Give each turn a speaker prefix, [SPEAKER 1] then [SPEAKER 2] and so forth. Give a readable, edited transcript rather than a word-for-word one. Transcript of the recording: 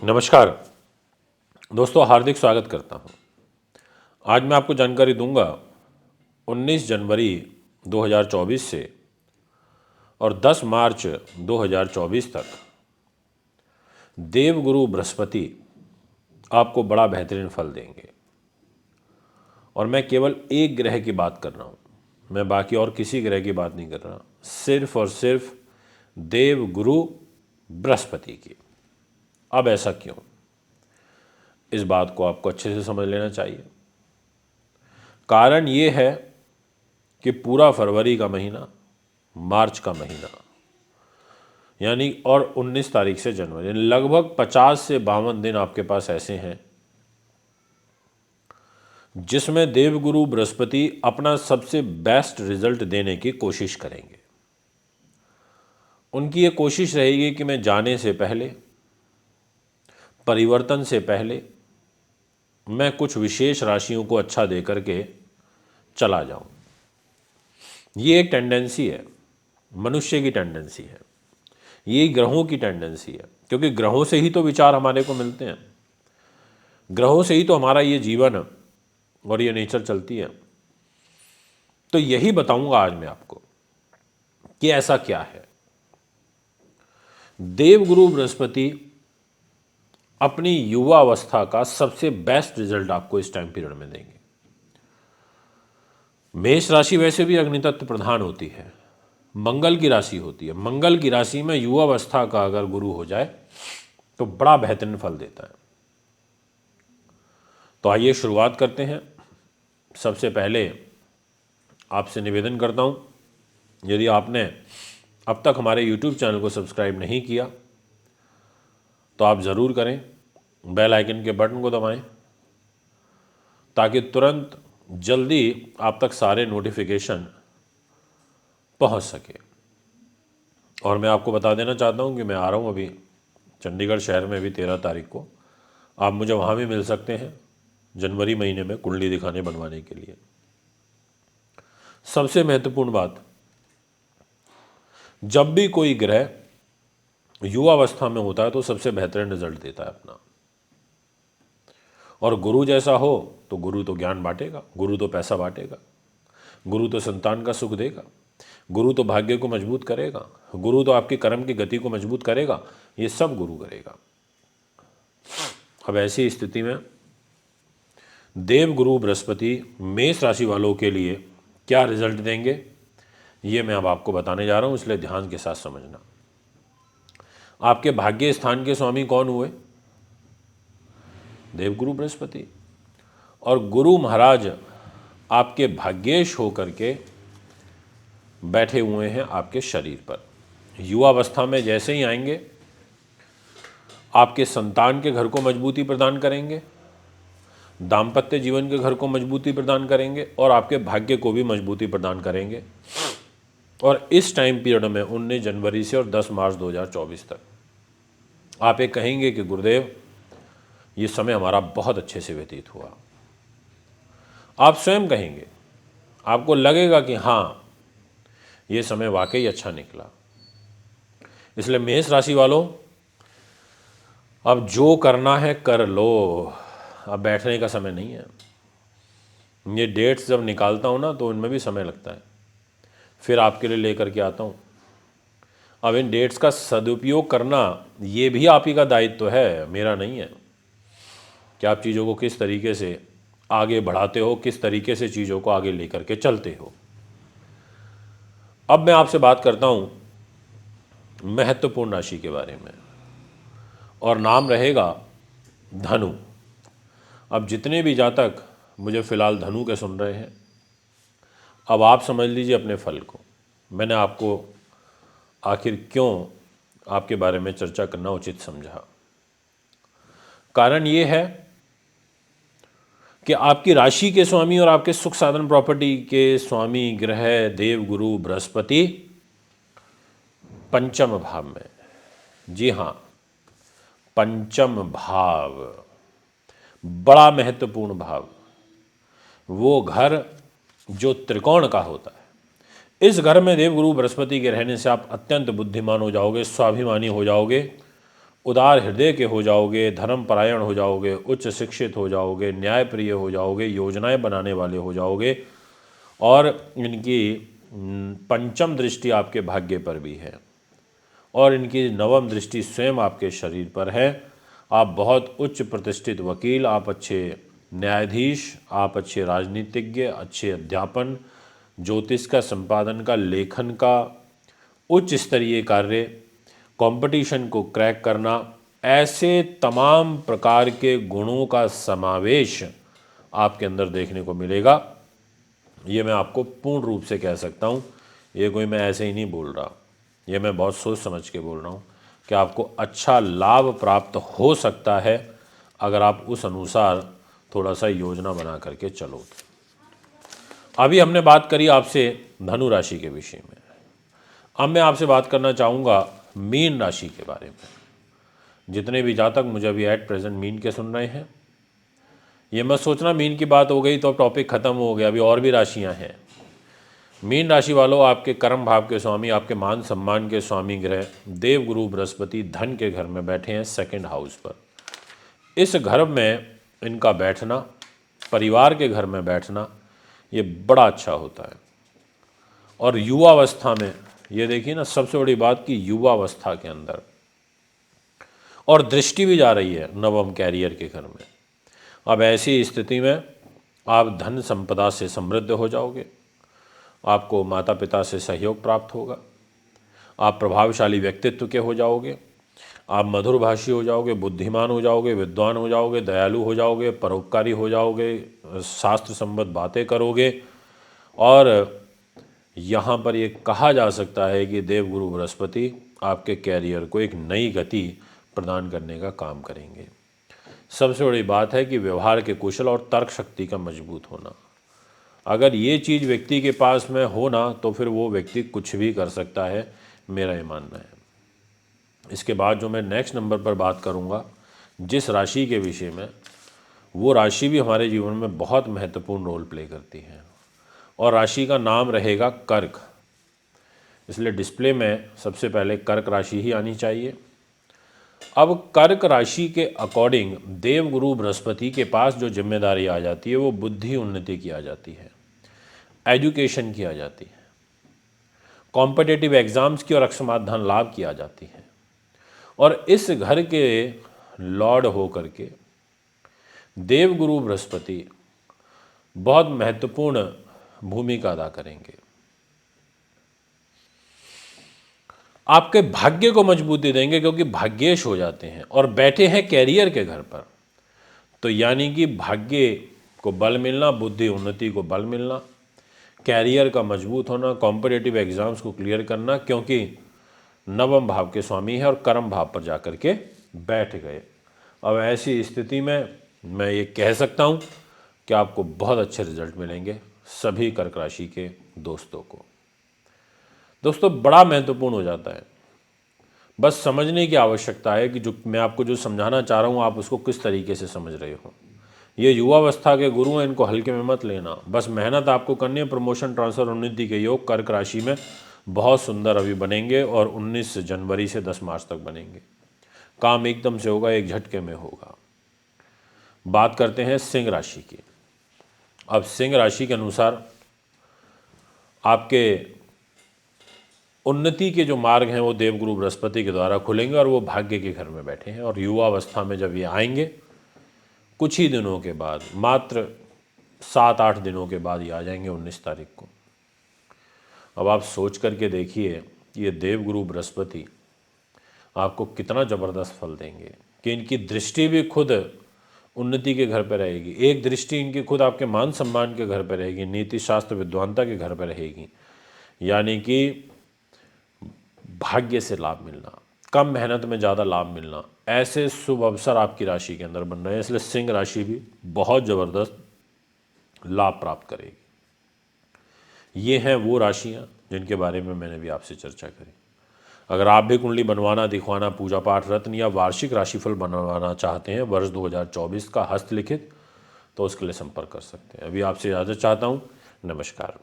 [SPEAKER 1] नमस्कार दोस्तों, हार्दिक स्वागत करता हूं। आज मैं आपको जानकारी दूंगा 19 जनवरी 2024 से और 10 मार्च 2024 तक देवगुरु बृहस्पति आपको बड़ा बेहतरीन फल देंगे। और मैं केवल एक ग्रह की बात कर रहा हूं, मैं बाकी और किसी ग्रह की बात नहीं कर रहा, सिर्फ और सिर्फ देवगुरु बृहस्पति की। अब ऐसा क्यों? इस बात को आपको अच्छे से समझ लेना चाहिए। कारण ये है कि पूरा फरवरी का महीना, मार्च का महीना यानी और 19 तारीख से जनवरी, यानी लगभग 50 से 52 दिन आपके पास ऐसे हैं जिसमें देवगुरु बृहस्पति अपना सबसे बेस्ट रिजल्ट देने की कोशिश करेंगे। उनकी ये कोशिश रहेगी कि मैं जाने से पहले, परिवर्तन से पहले, मैं कुछ विशेष राशियों को अच्छा दे करके चला जाऊं। ये एक टेंडेंसी है, मनुष्य की टेंडेंसी है, ये ग्रहों की टेंडेंसी है, क्योंकि ग्रहों से ही तो विचार हमारे को मिलते हैं, ग्रहों से ही तो हमारा ये जीवन और ये नेचर चलती है। तो यही बताऊंगा आज मैं आपको कि ऐसा क्या है। देवगुरु बृहस्पति अपनी युवा अवस्था का सबसे बेस्ट रिजल्ट आपको इस टाइम पीरियड में देंगे। मेष राशि वैसे भी अग्नितत्व प्रधान होती है, मंगल की राशि होती है। मंगल की राशि में युवावस्था का अगर गुरु हो जाए तो बड़ा बेहतरीन फल देता है। तो आइए शुरुआत करते हैं। सबसे पहले आपसे निवेदन करता हूं, यदि आपने अब तक हमारे YouTube चैनल को सब्सक्राइब नहीं किया तो आप ज़रूर करें, बेल आइकन के बटन को दबाएं ताकि तुरंत जल्दी आप तक सारे नोटिफिकेशन पहुंच सके। और मैं आपको बता देना चाहता हूं कि मैं आ रहा हूं अभी चंडीगढ़ शहर में भी 13 तारीख को। आप मुझे वहां भी मिल सकते हैं जनवरी महीने में कुंडली दिखाने बनवाने के लिए। सबसे महत्वपूर्ण बात, जब भी कोई ग्रह युवावस्था में होता है तो सबसे बेहतरीन रिजल्ट देता है अपना। और गुरु जैसा हो तो गुरु तो ज्ञान बांटेगा, गुरु तो पैसा बांटेगा, गुरु तो संतान का सुख देगा, गुरु तो भाग्य को मजबूत करेगा, गुरु तो आपके कर्म की गति को मजबूत करेगा। ये सब गुरु करेगा। अब ऐसी स्थिति में देवगुरु बृहस्पति मेष राशि वालों के लिए क्या रिजल्ट देंगे, ये मैं अब आपको बताने जा रहा हूं, इसलिए ध्यान के साथ समझना। आपके भाग्य स्थान के स्वामी कौन हुए? देवगुरु बृहस्पति। और गुरु महाराज आपके भाग्येश होकर के बैठे हुए हैं आपके शरीर पर। युवावस्था में जैसे ही आएंगे आपके संतान के घर को मजबूती प्रदान करेंगे, दाम्पत्य जीवन के घर को मजबूती प्रदान करेंगे और आपके भाग्य को भी मजबूती प्रदान करेंगे। और इस टाइम पीरियड में 19 जनवरी से और 10 मार्च 2024 तक आप ये कहेंगे कि गुरुदेव ये समय हमारा बहुत अच्छे से व्यतीत हुआ। आप स्वयं कहेंगे, आपको लगेगा कि हाँ ये समय वाकई अच्छा निकला। इसलिए मेष राशि वालों, अब जो करना है कर लो, अब बैठने का समय नहीं है। ये डेट्स जब निकालता हूँ ना तो उनमें भी समय लगता है, फिर आपके लिए लेकर के आता हूँ। अब इन डेट्स का सदुपयोग करना ये भी आप ही का दायित्व है, मेरा नहीं है, कि आप चीज़ों को किस तरीके से आगे बढ़ाते हो, किस तरीके से चीज़ों को आगे लेकर के चलते हो। अब मैं आपसे बात करता हूँ महत्वपूर्ण राशि के बारे में, और नाम रहेगा धनु। अब जितने भी जातक मुझे फ़िलहाल धनु के सुन रहे हैं, अब आप समझ लीजिए अपने फल को। मैंने आपको आखिर क्यों आपके बारे में चर्चा करना उचित समझा। कारण ये है कि आपकी राशि के स्वामी और आपके सुख साधन प्रॉपर्टी के स्वामी ग्रह देवगुरु बृहस्पति पंचम भाव में, जी हाँ, पंचम भाव, बड़ा महत्वपूर्ण भाव, वो घर जो त्रिकोण का होता है। इस घर में देवगुरु बृहस्पति के रहने से आप अत्यंत बुद्धिमान हो जाओगे, स्वाभिमानी हो जाओगे उदार हृदय के हो जाओगे, धर्मपरायण हो जाओगे, उच्च शिक्षित हो जाओगे, न्यायप्रिय हो जाओगे, योजनाएं बनाने वाले हो जाओगे। और इनकी पंचम दृष्टि आपके भाग्य पर भी है और इनकी नवम दृष्टि स्वयं आपके शरीर पर है। आप बहुत उच्च प्रतिष्ठित वकील, आप अच्छे न्यायाधीश, आप अच्छे राजनीतिज्ञ, अच्छे अध्यापन, ज्योतिष का, संपादन का, लेखन का, उच्च स्तरीय कार्य, कंपटीशन को क्रैक करना, ऐसे तमाम प्रकार के गुणों का समावेश आपके अंदर देखने को मिलेगा। ये मैं आपको पूर्ण रूप से कह सकता हूँ, ये कोई मैं ऐसे ही नहीं बोल रहा, ये मैं बहुत सोच समझ के बोल रहा हूँ कि आपको अच्छा लाभ प्राप्त हो सकता है अगर आप उस अनुसार थोड़ा सा योजना बना करके चलो। अभी हमने बात करी आपसे धनु राशि के विषय में, अब मैं आपसे बात करना चाहूँगा मीन राशि के बारे में। जितने भी जातक मुझे अभी एट प्रेजेंट मीन के सुन रहे हैं, ये मत सोचना मीन की बात हो गई तो अब टॉपिक खत्म हो गया, अभी और भी राशियाँ हैं। मीन राशि वालों, आपके कर्म भाव के स्वामी, आपके मान सम्मान के स्वामी ग्रह देव गुरु बृहस्पति धन के घर में बैठे हैं, सेकंड हाउस पर। इस घर में इनका बैठना, परिवार के घर में बैठना, ये बड़ा अच्छा होता है। और युवावस्था में ये देखिए ना, सबसे बड़ी बात कि युवावस्था के अंदर, और दृष्टि भी जा रही है नवम कैरियर के घर में। अब ऐसी स्थिति में आप धन संपदा से समृद्ध हो जाओगे, आपको माता पिता से सहयोग प्राप्त होगा, आप प्रभावशाली व्यक्तित्व के हो जाओगे, आप मधुरभाषी हो जाओगे, बुद्धिमान हो जाओगे, विद्वान हो जाओगे, दयालु हो जाओगे, परोपकारी हो जाओगे, शास्त्र संबद्ध बातें करोगे। और यहाँ पर ये कहा जा सकता है कि देवगुरु बृहस्पति आपके कैरियर को एक नई गति प्रदान करने का काम करेंगे। सबसे बड़ी बात है कि व्यवहार के कुशल और तर्क शक्ति का मजबूत होना। अगर ये चीज़ व्यक्ति के पास में हो ना, तो फिर वो व्यक्ति कुछ भी कर सकता है, मेरा ये मानना है। इसके बाद जो मैं नेक्स्ट नंबर पर बात करूँगा जिस राशि के विषय में, वो राशि भी हमारे जीवन में बहुत महत्वपूर्ण रोल प्ले करती है और राशि का नाम रहेगा कर्क। इसलिए डिस्प्ले में सबसे पहले कर्क राशि ही आनी चाहिए। अब कर्क राशि के अकॉर्डिंग देवगुरु बृहस्पति के पास जो जिम्मेदारी आ जाती है वो बुद्धि उन्नति की आ जाती है, एजुकेशन की आ जाती है, कॉम्पिटिटिव एग्जाम्स की और अक्षमात धन लाभ की आ जाती है। और इस घर के लॉर्ड होकर के देवगुरु बृहस्पति बहुत महत्वपूर्ण भूमिका अदा करेंगे। आपके भाग्य को मजबूती देंगे क्योंकि भाग्येश हो जाते हैं और बैठे हैं कैरियर के घर पर। तो यानी कि भाग्य को बल मिलना, बुद्धि उन्नति को बल मिलना, कैरियर का मजबूत होना, कॉम्पिटिटिव एग्जाम्स को क्लियर करना, क्योंकि नवम भाव के स्वामी है और कर्म भाव पर जाकर के बैठ गए। अब ऐसी स्थिति में मैं ये कह सकता हूँ कि आपको बहुत अच्छे रिजल्ट मिलेंगे सभी कर्क राशि के दोस्तों को। दोस्तों बड़ा महत्वपूर्ण हो जाता है, बस समझने की आवश्यकता है कि जो मैं आपको जो समझाना चाह रहा हूँ आप उसको किस तरीके से समझ रहे हो। ये युवावस्था के गुरु हैं, इनको हल्के में मत लेना, बस मेहनत आपको करनी है। प्रमोशन, ट्रांसफर, उन्नति के योग कर्क राशि में बहुत सुंदर अभी बनेंगे और 19 जनवरी से 10 मार्च तक बनेंगे। काम एकदम से होगा, एक झटके में होगा। बात करते हैं सिंह राशि की। अब सिंह राशि के अनुसार आपके उन्नति के जो मार्ग हैं वो देवगुरु बृहस्पति के द्वारा खुलेंगे और वो भाग्य के घर में बैठे हैं। और युवावस्था में जब ये आएंगे कुछ ही दिनों के बाद, मात्र 7-8 दिनों के बाद ये आ जाएंगे 19 तारीख को। अब आप सोच करके देखिए ये देवगुरु बृहस्पति आपको कितना ज़बरदस्त फल देंगे कि इनकी दृष्टि भी खुद उन्नति के घर पर रहेगी, एक दृष्टि इनकी खुद आपके मान सम्मान के घर पर रहेगी, नीति शास्त्र विद्वानता के घर पर रहेगी। यानी कि भाग्य से लाभ मिलना, कम मेहनत में ज़्यादा लाभ मिलना, ऐसे शुभ अवसर आपकी राशि के अंदर बन रहे हैं। इसलिए सिंह राशि भी बहुत ज़बरदस्त लाभ प्राप्त करेगी। ये हैं वो राशियाँ जिनके बारे में मैंने भी आपसे चर्चा करी। अगर आप भी कुंडली बनवाना, दिखवाना, पूजा पाठ, रत्न या वार्षिक राशिफल बनवाना चाहते हैं वर्ष 2024 का हस्तलिखित, तो उसके लिए संपर्क कर सकते हैं। अभी आपसे इजाज़त चाहता हूँ। नमस्कार।